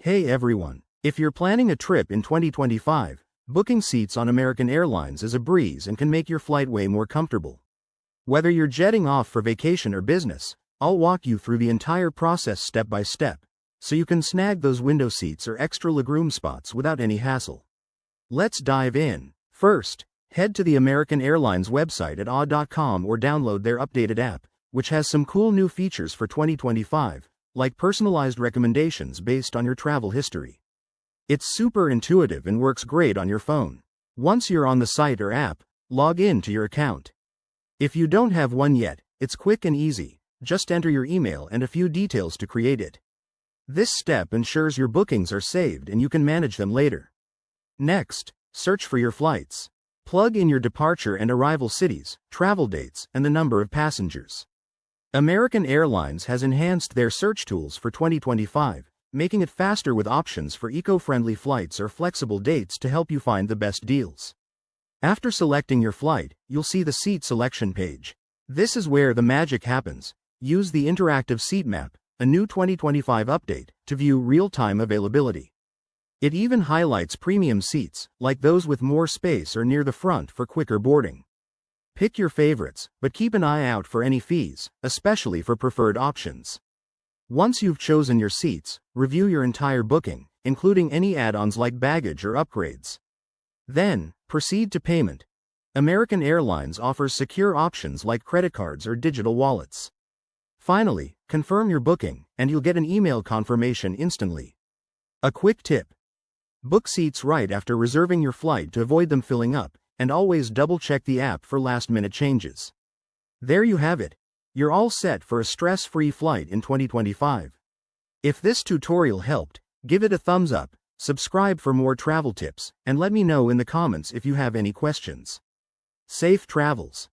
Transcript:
Hey everyone! If you're planning a trip in 2025, booking seats on American Airlines is a breeze and can make your flight way more comfortable. Whether you're jetting off for vacation or business, I'll walk you through the entire process step by step, so you can snag those window seats or extra legroom spots without any hassle. Let's dive in. First, head to the American Airlines website at a.com or download their updated app, which has some cool new features for 2025. Like personalized recommendations based on your travel history. It's super intuitive and works great on your phone. Once you're on the site or app, log in to your account. If you don't have one yet, it's quick and easy. Just enter your email and a few details to create it. This step ensures your bookings are saved and you can manage them later. Next, search for your flights. Plug in your departure and arrival cities, travel dates, and the number of passengers. American Airlines has enhanced their search tools for 2025, making it faster with options for eco-friendly flights or flexible dates to help you find the best deals. After selecting your flight, you'll see the seat selection page. This is where the magic happens. Use the interactive seat map, a new 2025 update, to view real-time availability. It even highlights premium seats, like those with more space or near the front for quicker boarding. Pick your favorites, but keep an eye out for any fees, especially for preferred options. Once you've chosen your seats, review your entire booking, including any add-ons like baggage or upgrades. Then, proceed to payment. American Airlines offers secure options like credit cards or digital wallets. Finally, confirm your booking, and you'll get an email confirmation instantly. A quick tip: book seats right after reserving your flight to avoid them filling up, and always double-check the app for last-minute changes. There you have it. You're all set for a stress-free flight in 2025. If this tutorial helped, give it a thumbs up, subscribe for more travel tips, and let me know in the comments if you have any questions. Safe travels!